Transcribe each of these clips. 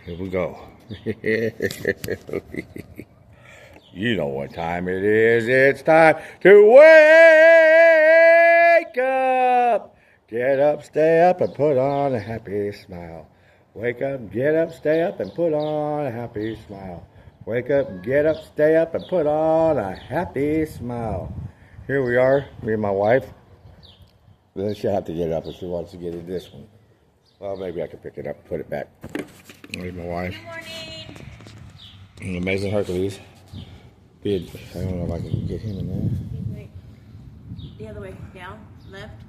Here we go. You know what time it is. It's time to wake up. Get up, stay up, and put on a happy smile. Wake up, get up, stay up, and put on a happy smile. Wake up, get up, stay up, and put on a happy smile. Here we are, me and my wife. Then she'll have to get up if she wants to get in this one. Well, maybe I can pick it up and put it back. There's my wife. Good morning. An amazing Hercules. I don't know if I can get him in there. The other way. Down, left,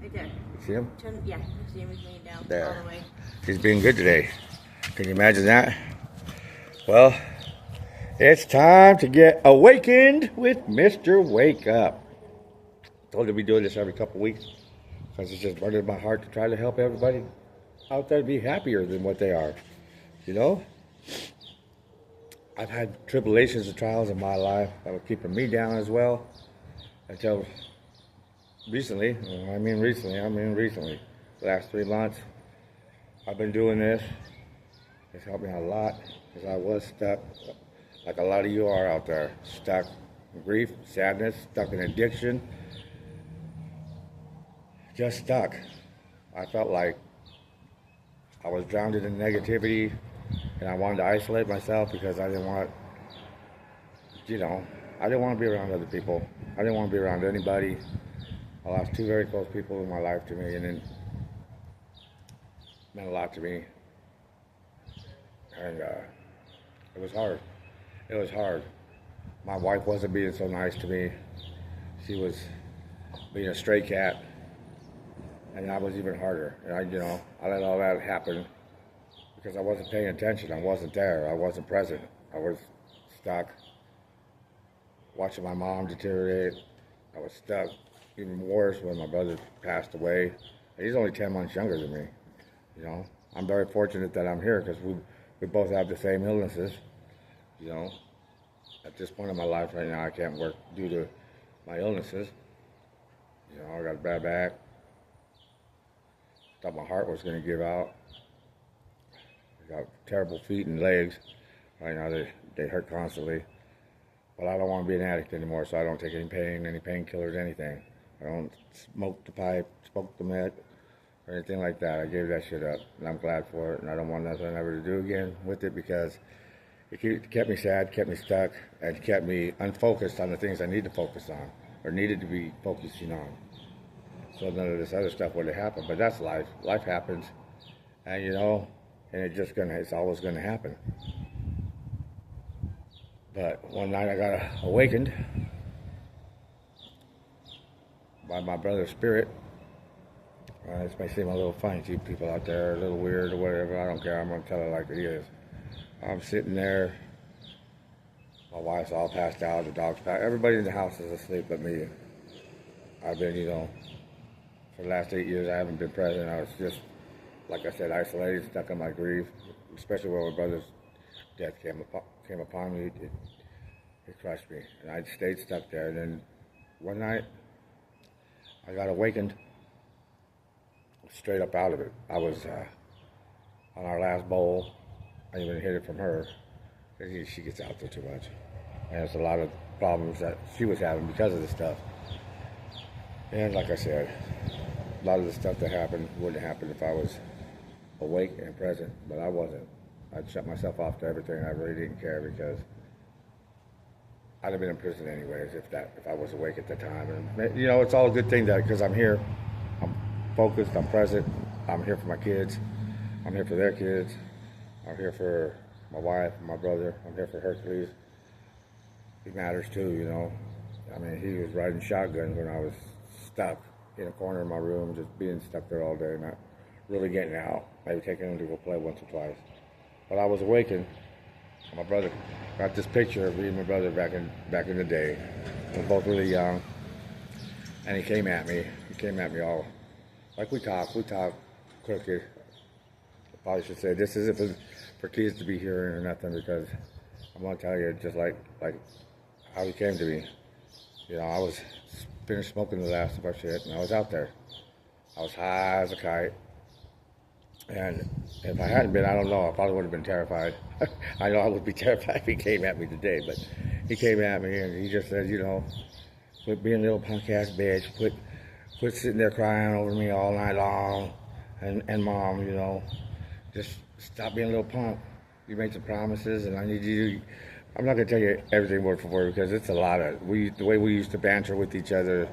right there. See him? Turn, yeah, see him laying down There. all the way. He's being good today. Can you imagine that? Well, it's time to get awakened with Mr. Wake Up. I told him we'd be doing this every couple weeks because it's just burning my heart to try to help everybody out there be happier than what they are. You know? I've had tribulations and trials in my life that were keeping me down as well until recently. I mean recently. The last 3 months, I've been doing this. It's helped me a lot because I was stuck, like a lot of you are out there, stuck in grief, sadness, stuck in addiction, just stuck. I felt like I was drowned in negativity, and I wanted to isolate myself because I didn't want, I didn't want to be around other people. I didn't want to be around anybody. I lost 2 very close people in my life to me, and it meant a lot to me. And it was hard. It was hard. My wife wasn't being so nice to me. She was being a stray cat, and I was even harder. And I let all that happen because I wasn't paying attention. I wasn't there. I wasn't present. I was stuck watching my mom deteriorate. I was stuck. Even worse when my brother passed away. And he's only 10 months younger than me. I'm very fortunate that I'm here because we both have the same illnesses. At this point in my life right now, I can't work due to my illnesses. I got a bad back. Thought my heart was going to give out. I got terrible feet and legs. Right now they hurt constantly. But I don't want to be an addict anymore, so I don't take any pain, any painkillers, anything. I don't smoke the pipe, smoke the meth, or anything like that. I gave that shit up, and I'm glad for it, and I don't want nothing ever to do again with it because it kept me sad, kept me stuck, and kept me unfocused on the things I need to focus on, or needed to be focusing on. So none of this other stuff would have happened, but that's life. Life happens, and it's always gonna happen. But one night I got awakened by my brother's spirit. This may seem a little funny to you people out there, a little weird or whatever. I don't care. I'm going to tell it like it is. I'm sitting there. My wife's all passed out. The dog's passed. Everybody in the house is asleep but me. I've been, for the last 8 years, I haven't been present. I was just, like I said, isolated, stuck in my grief, especially when my brother's death came upon me. It crushed me. And I stayed stuck there. And then one night, I got awakened straight up out of it. I was on our last bowl. I even hid it from her because she gets out there too much. And there's a lot of problems that she was having because of this stuff. And like I said, a lot of the stuff that happened wouldn't happen if I was awake and present, but I wasn't. I'd shut myself off to everything. I really didn't care because I'd have been in prison anyways if I was awake at the time. And it's all a good thing that because I'm here, I'm focused, I'm present, I'm here for my kids, I'm here for their kids, I'm here for my wife, my brother, I'm here for Hercules. He matters too, he was riding shotgun when I was stuck in a corner of my room, just being stuck there all day, not really getting out, maybe taking him to go play once or twice. But I was awakened. My brother got this picture of me and my brother back in the day. We were both really young. And he came at me. All like we talk crooked. I probably should say this isn't for kids to be hearing or nothing because I'm gonna tell you just like how he came to me. I was finished smoking the last of our shit and I was out there. I was high as a kite. And if I hadn't been, I don't know, I probably would have been terrified. I know I would be terrified if he came at me today, but he came at me and he just said, quit being a little punk ass bitch, quit sitting there crying over me all night long, and mom, just stop being a little punk. You made some promises, and I need you. I'm not gonna tell you everything word for word because it's a lot of the way we used to banter with each other.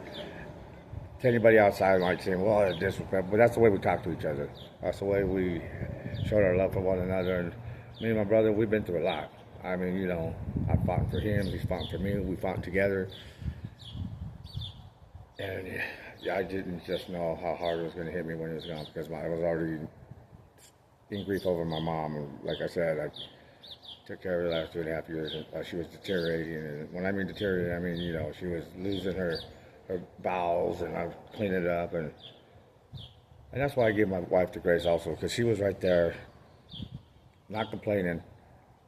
To anybody outside might say, well, it's disrespect, but that's the way we talk to each other. That's the way we showed our love for one another. And me and my brother, we've been through a lot. I mean, I fought for him, he's fought for me, we fought together. And I didn't just know how hard it was going to hit me when he was gone because I was already in grief over my mom. And like I said, I took care of her the last 2.5 years. And she was deteriorating. And when I mean deteriorating, I mean, she was losing her bowels, and I was cleaning it up. And that's why I gave my wife the grace also, because she was right there, not complaining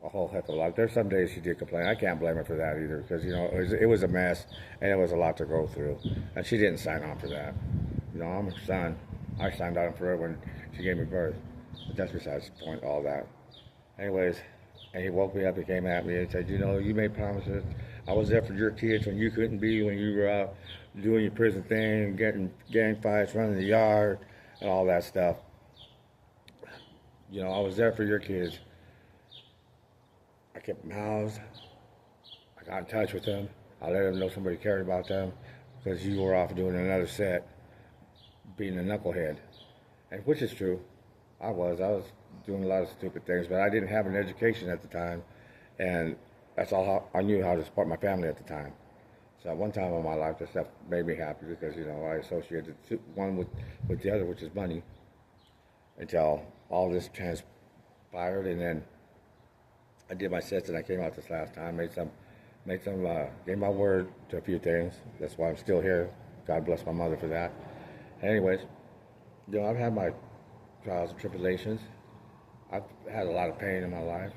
a whole heck of a lot. There's some days she did complain. I can't blame her for that either, because it was a mess and it was a lot to go through, and she didn't sign on for that. I'm her son. I signed on for her when she gave me birth, but that's besides the point. All that. Anyways, and he woke me up. He came at me and said, you made promises. I was there for your kids when you couldn't be, when you were out doing your prison thing, getting gang fights, running the yard, and all that stuff. I was there for your kids. I kept them housed. I got in touch with them. I let them know somebody cared about them because you were off doing another set, being a knucklehead, and which is true. I was doing a lot of stupid things, but I didn't have an education at the time, and that's all I knew how to support my family at the time. So at one time in my life, this stuff made me happy because I associated one with the other, which is money, until all this transpired, and then I did my sets and I came out this last time, gave my word to a few things. That's why I'm still here. God bless my mother for that. Anyways, I've had my trials and tribulations. I've had a lot of pain in my life.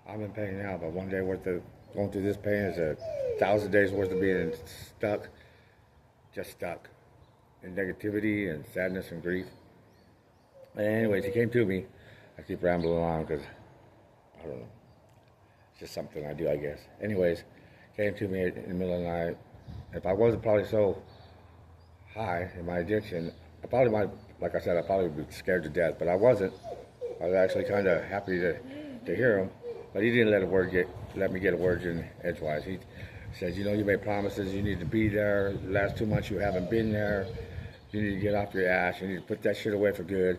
I'm in pain now, but one day worth of going through this pain is 1,000 days worth of being stuck, just stuck in negativity and sadness and grief. And anyways, he came to me. I keep rambling on because I don't know. It's just something I do, I guess. Anyways, came to me in the middle of the night. If I wasn't probably so high in my addiction, I probably might, like I said, I probably would be scared to death, but I wasn't. I was actually kind of happy to hear him, but he didn't let me get a word in edgewise. He says, you made promises, you need to be there. The last 2 months you haven't been there. You need to get off your ass. You need to put that shit away for good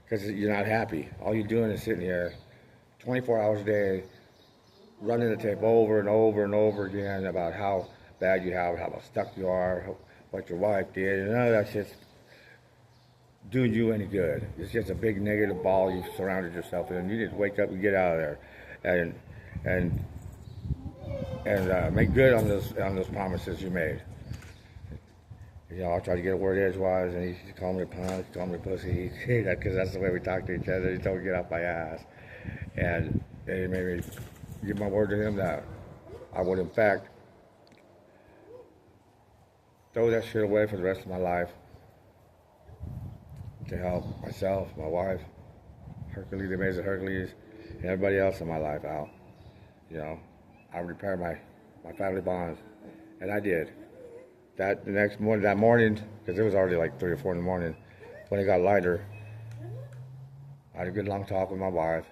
because you're not happy. All you're doing is sitting here 24 hours a day, running the tape over and over and over again about how bad you have, how stuck you are, what your wife did, and none of that shit's doing you any good. It's just a big negative ball you've surrounded yourself in. You need to wake up and get out of there, and make good on those promises you made. I tried to get a word edgewise, and he called me a punk, he called me a pussy, because that's the way we talk to each other. He told me to get off my ass, and he made me give my word to him that I would, in fact, throw that shit away for the rest of my life to help myself, my wife, Hercules, the amazing Hercules, and everybody else in my life out. I repair my family bonds, and I did. The next morning, because it was already like 3 or 4 in the morning, when it got lighter, I had a good long talk with my wife.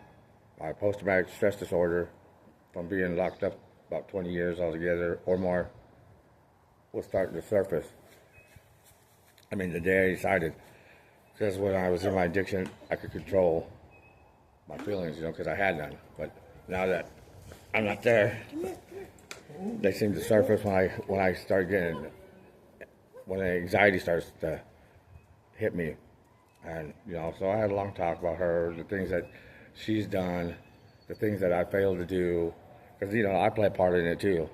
My post-traumatic stress disorder from being locked up about 20 years altogether or more was starting to surface. The day I decided, because when I was in my addiction, I could control my feelings, because I had none. But now that I'm not there, they seem to surface when I start when the anxiety starts to hit me. And, so I had a long talk about her, the things that she's done, the things that I failed to do. Because, I play a part in it too.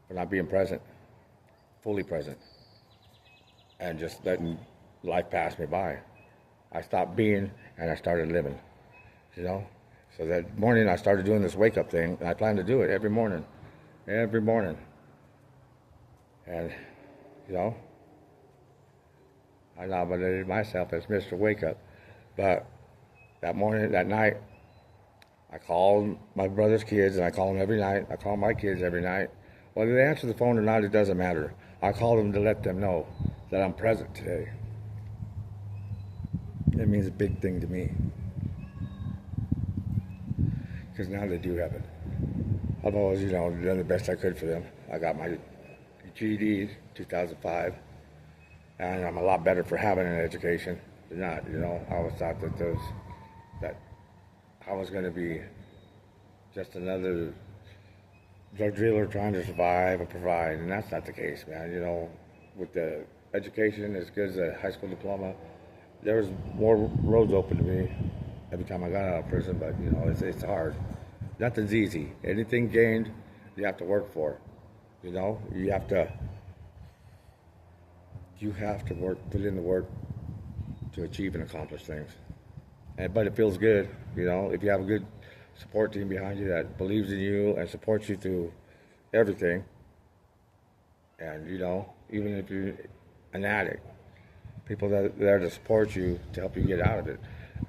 For not being present, fully present. And just letting life pass me by. I stopped being and I started living. So that morning I started doing this wake-up thing. And I plan to do it every morning. Every morning. And, I nominated myself as Mr. Wake-Up. But that morning, that night, I called my brother's kids, and I call them every night. I call my kids every night. Whether they answer the phone or not, it doesn't matter. I call them to let them know that I'm present today. It means a big thing to me. Because now they do have it. I've always, done the best I could for them. I got my GED 2005, and I'm a lot better for having an education than not. I always thought that I was going to be just another drug dealer trying to survive and provide, and that's not the case, man. With the education as good as a high school diploma, there was more roads open to me every time I got out of prison, but it's hard. Nothing's easy. Anything gained, you have to work for. You have to work, put in the work to achieve and accomplish things. But it feels good, if you have a good support team behind you that believes in you and supports you through everything. And even if you're an addict, people that are there to support you to help you get out of it.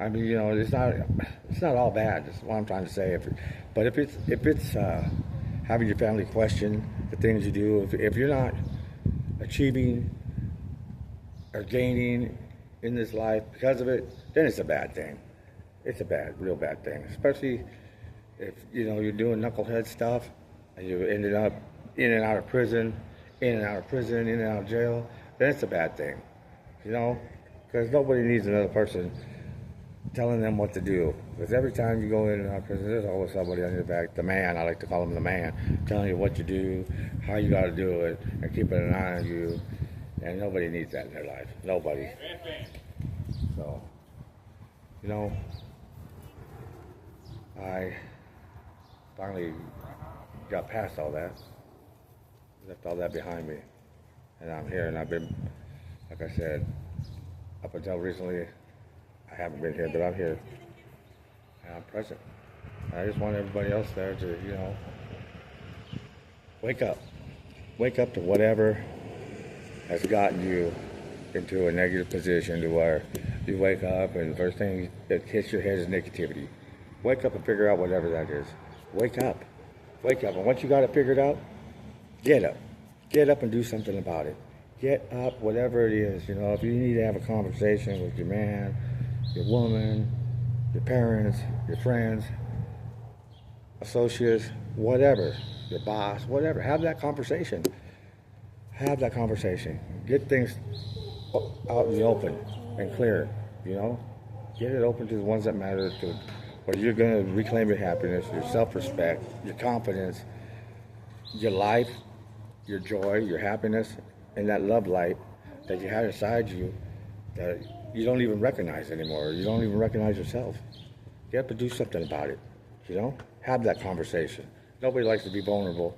It's not all bad. That's what I'm trying to say. But if it's having your family question the things you do, if you're not achieving or gaining in this life because of it, then it's a bad thing. It's a real bad thing. Especially if you're doing knucklehead stuff and you ended up in and out of prison, in and out of jail, then it's a bad thing. Because nobody needs another person telling them what to do. Because every time you go in and out of prison, there's always somebody on your back, the man, I like to call him the man, telling you what to do, how you got to do it, and keeping an eye on you. And nobody needs that in their life. Nobody. So, I finally got past all that, left all that behind me, and I'm here, and I've been, like I said, up until recently, I haven't been here, but I'm here, and I'm present. And I just want everybody else there to, wake up to whatever has gotten you into a negative position to where you wake up and the first thing that hits your head is negativity. Wake up and figure out whatever that is. Wake up. And once you got it figured out, get up. Get up and do something about it. Get up, whatever it is. If you need to have a conversation with your man, your woman, your parents, your friends, associates, whatever, your boss, whatever, have that conversation. Get things out in the open and clear, Get it open to the ones that matter to where you're going to reclaim your happiness, your self-respect, your confidence, your life, your joy, your happiness, and that love light that you had inside you that you don't even recognize anymore. You don't even recognize yourself. You have to do something about it, Have that conversation. Nobody likes to be vulnerable,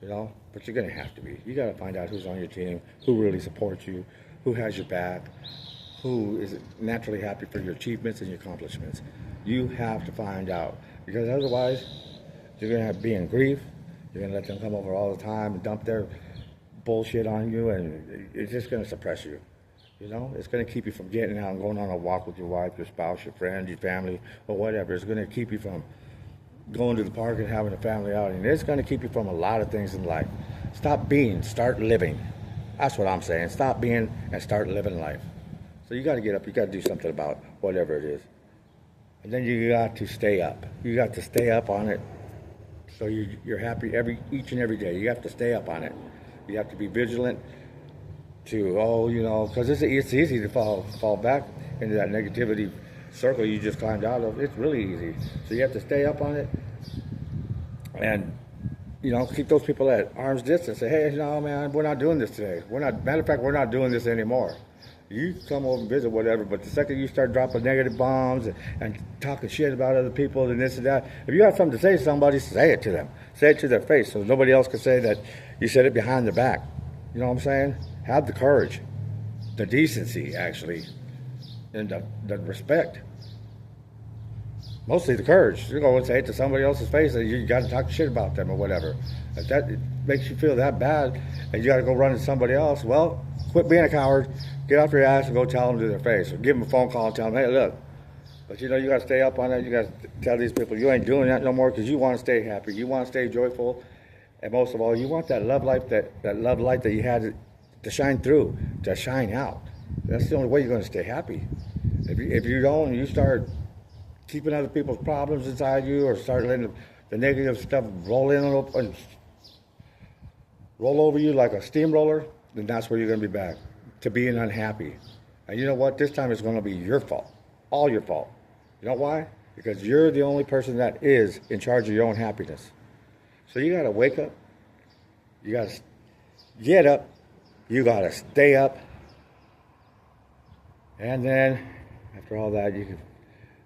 but you're going to have to be. You got to find out who's on your team, who really supports you, who has your back, who is naturally happy for your achievements and your accomplishments. You have to find out, because otherwise you're going to be in grief. You're going to let them come over all the time and dump their bullshit on you, and it's just going to suppress you. It's going to keep you from getting out and going on a walk with your wife, your spouse, your friend, your family, or whatever. It's going to keep you from going to the park and having a family outing. It's going to keep you from a lot of things in life. Stop being, start living. That's what I'm saying. Stop being and start living life. So you got to get up. You got to do something about whatever it is. And then you got to stay up. You got to stay up on it so you're happy each and every day. You have to stay up on it. You have to be vigilant to, because it's easy to fall back into that negativity circle you just climbed out of. It's really easy. So you have to stay up on it and, keep those people at arm's distance. Say, hey, no, man, we're not doing this today. Matter of fact, we're not doing this anymore. You come over and visit, whatever, but the second you start dropping negative bombs and talking shit about other people and this and that, if you have something to say to somebody, say it to them. Say it to their face so nobody else can say that you said it behind their back. You know what I'm saying? Have the courage, the decency, actually, and the respect. Mostly the courage. You go and say it to somebody else's face that you got to talk shit about them or whatever. If that makes you feel that bad and you got to go run to somebody else, well, quit being a coward. Get off your ass and go tell them to their face. Or give them a phone call and tell them, hey, look, But you know, you got to stay up on that. You got to tell these people you ain't doing that no more because you want to stay happy. You want to stay joyful. And most of all, you want that love life, that love light that you had to shine through, to shine out. That's the only way you're going to stay happy. If you don't, you start keeping other people's problems inside you, or start letting the negative stuff roll in and roll over you like a steamroller, then that's where you're going to be back, to being unhappy. And you know what? This time it's going to be your fault, all your fault. You know why? Because you're the only person that is in charge of your own happiness. So you got to wake up. You got to get up. You got to stay up. And then, after all that, you can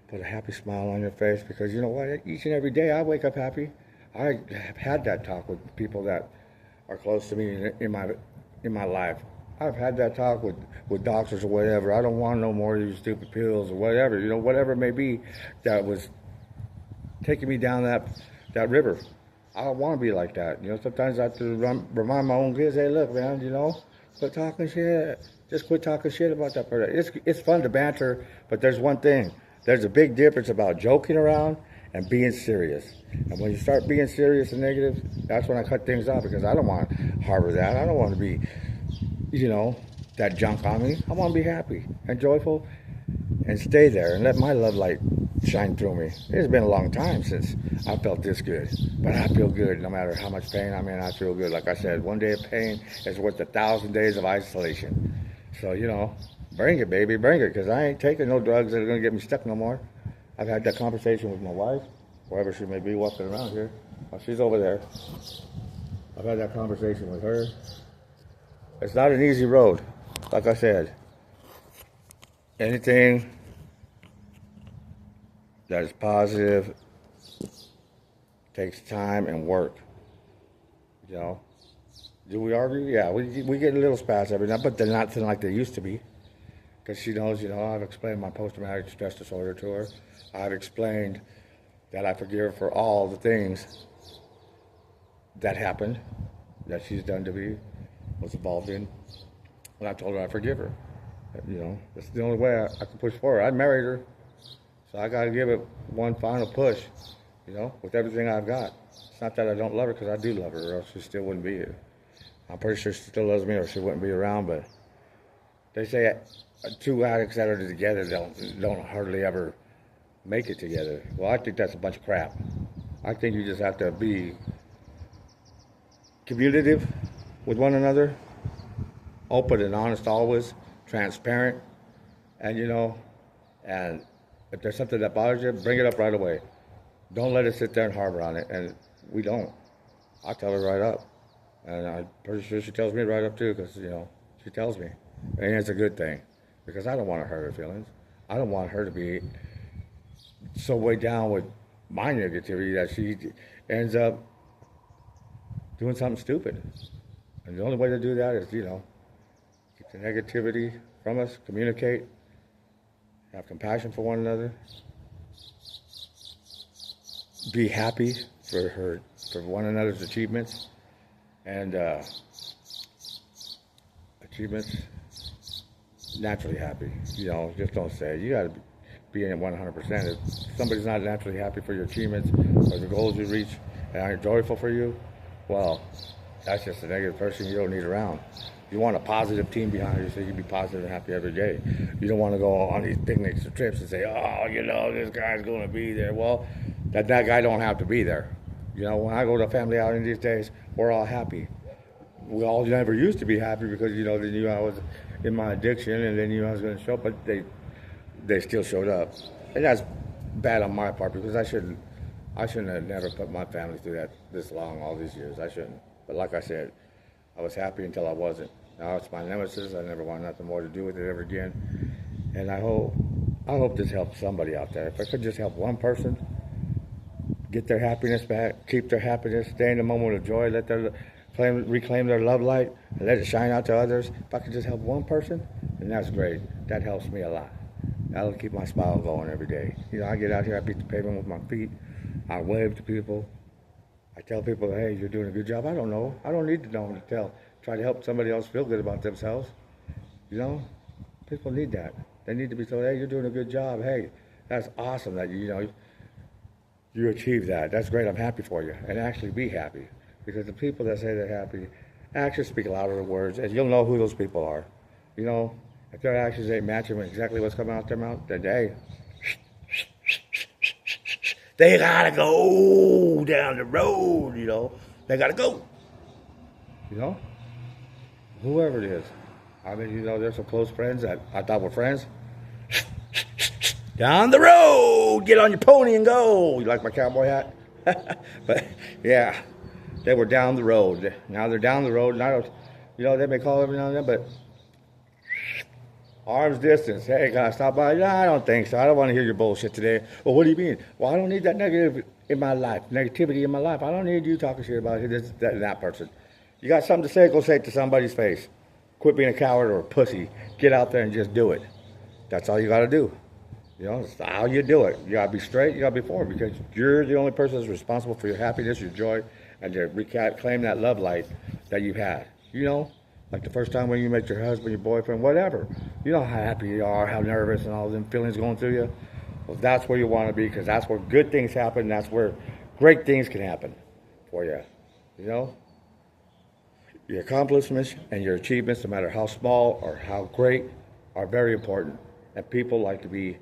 put a happy smile on your face, because you know what? Each and every day I wake up happy. I have had that talk with people that are close to me in my life. I've had that talk with doctors or whatever. I don't want no more of these stupid pills or whatever, you know, whatever it may be that was taking me down that river. I don't want to be like that. You know, sometimes I have to remind my own kids, hey, look, man, you know, quit talking shit. Just quit talking shit about that person. It's fun to banter, but there's one thing. There's a big difference about joking around and being serious. And when you start being serious and negative, that's when I cut things off, because I don't want to harbor that. I don't want to be, you know, that junk on me. I want to be happy and joyful and stay there and let my love light shine through me. It's been a long time since I felt this good, but I feel good no matter how much pain I'm in. I feel good. Like I said, one day of pain is worth 1,000 days of isolation. So, you know, bring it, baby, bring it, because I ain't taking no drugs that are going to get me stuck no more. I've had that conversation with my wife, wherever she may be walking around here. Oh, she's over there. I've had that conversation with her. It's not an easy road. Like I said, anything that is positive takes time and work. You know, do we argue? Yeah, we get a little spats every now, but they're not like they used to be. Because she knows, you know, I've explained my post-traumatic stress disorder to her. I've explained that I forgive her for all the things that happened, that she's done to me, was involved in. And I told her I forgive her. You know, that's the only way I can push forward. I married her, so I got to give it one final push, you know, with everything I've got. It's not that I don't love her, because I do love her, or else she still wouldn't be here. I'm pretty sure she still loves me, or she wouldn't be around, but they say two addicts that are together don't hardly ever make it together. Well, I think that's a bunch of crap. I think you just have to be communicative with one another, open and honest always, transparent, and you know, and if there's something that bothers you, bring it up right away. Don't let it sit there and harbor on it, and we don't. I tell her right up, and I'm pretty sure she tells me right up too, because, you know, she tells me, and it's a good thing, because I don't want to hurt her feelings. I don't want her to be so weighed down with my negativity that she ends up doing something stupid. And the only way to do that is, you know, keep the negativity from us, communicate, have compassion for one another, be happy for one another's achievements, and achievements, naturally happy. You know, just don't say it. You got to be in it 100%. If somebody's not naturally happy for your achievements or the goals you reach and aren't joyful for you, well, that's just a negative person you don't need around. You want a positive team behind you so you can be positive and happy every day. You don't want to go on these picnics or trips and say, oh, you know, this guy's going to be there. Well, that guy don't have to be there. You know, when I go to a family outing these days, we're all happy. We all never used to be happy because, you know, they knew I was in my addiction and they knew I was going to show up, but they still showed up. And that's bad on my part, because I shouldn't have never put my family through that this long, all these years. I shouldn't. But like I said, I was happy until I wasn't. Now it's my nemesis. I never want nothing more to do with it ever again. And I hope this helps somebody out there. If I could just help one person get their happiness back, keep their happiness, stay in the moment of joy, let them reclaim their love light, and let it shine out to others. If I could just help one person, then that's great. That helps me a lot. That'll keep my smile going every day. You know, I get out here, I beat the pavement with my feet, I wave to people, I tell people, hey, you're doing a good job. I don't know. I don't need to know to try to help somebody else feel good about themselves. You know, people need that. They need to be told, hey, you're doing a good job. Hey, That's awesome that you achieved that. That's great. I'm happy for you. And actually be happy. Because the people that say they're happy actually speak louder than words, and you'll know who those people are. If their actions ain't matching with exactly what's coming out their mouth, then they gotta go down the road, They gotta go. Whoever it is. I mean, there's some close friends that I thought were friends. Down the road, get on your pony and go. You like my cowboy hat? But yeah, they were down the road. Now they're down the road, and I don't, they may call every now and then, but arm's distance. Hey, can I stop by? No, I don't think so. I don't want to hear your bullshit today. Well, what do you mean? Well, I don't need that negativity in my life. I don't need you talking shit about this, that, and that person. You got something to say, go say it to somebody's face. Quit being a coward or a pussy. Get out there and just do it. That's all you got to do. It's how you do it. You got to be straight. You got to be forward because you're the only person that's responsible for your happiness, your joy, and to reclaim that love light that you've had. Like the first time when you met your husband, your boyfriend, whatever. You know how happy you are, how nervous and all them feelings going through you. Well, that's where you want to be because that's where good things happen. That's where great things can happen for you. Your accomplishments and your achievements, no matter how small or how great, are very important. And people like to be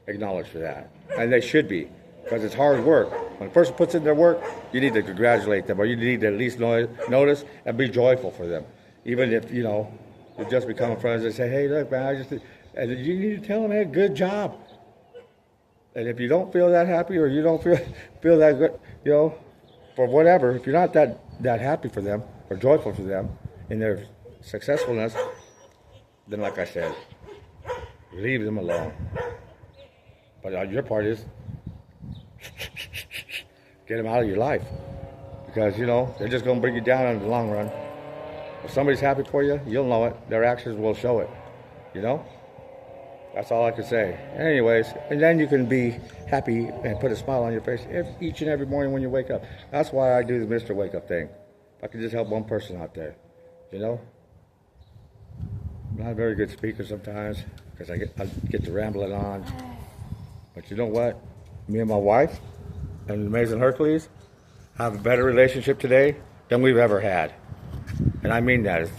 acknowledged for that. And they should be, because it's hard work. When a person puts in their work, you need to congratulate them, or you need to at least notice and be joyful for them. Even if, you just become friends and say, hey, look, man, and you need to tell them, hey, good job. And if you don't feel that happy or you don't feel that good, for whatever, if you're not that happy for them or joyful for them in their successfulness, then like I said, leave them alone. But your part is get them out of your life because, they're just going to bring you down in the long run. If somebody's happy for you, you'll know it. Their actions will show it. That's all I can say. Anyways, and then you can be happy and put a smile on your face each and every morning when you wake up. That's why I do the Mr. Wake-Up thing. If I can just help one person out there, I'm not a very good speaker sometimes because I get to rambling on. But you know what? Me and my wife and the Amazing Hercules have a better relationship today than we've ever had. And I mean that. It's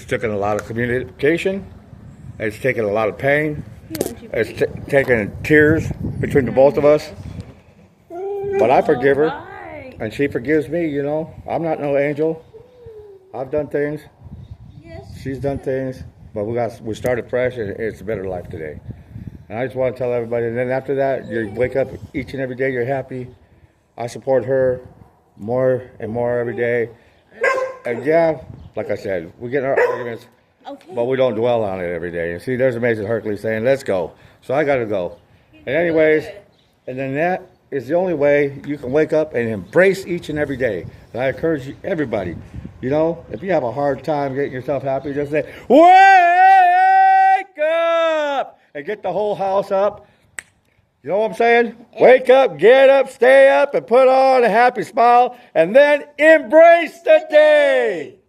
taken a lot of communication. It's taken a lot of pain. It's taken tears between the both of us. But I forgive her, and she forgives me. I'm not no angel. I've done things. She's done things. But we started fresh, and it's a better life today. And I just want to tell everybody. And then after that, you wake up each and every day. You're happy. I support her more and more every day. And yeah, like I said, we get in our arguments, but we don't dwell on it every day. And see, there's Amazing Hercules saying, let's go. So I got to go. And anyways, and then that is the only way you can wake up and embrace each and every day. And I encourage everybody, if you have a hard time getting yourself happy, just say, wake up! And get the whole house up. You know what I'm saying? Wake up, get up, stay up, and put on a happy smile, and then embrace the day.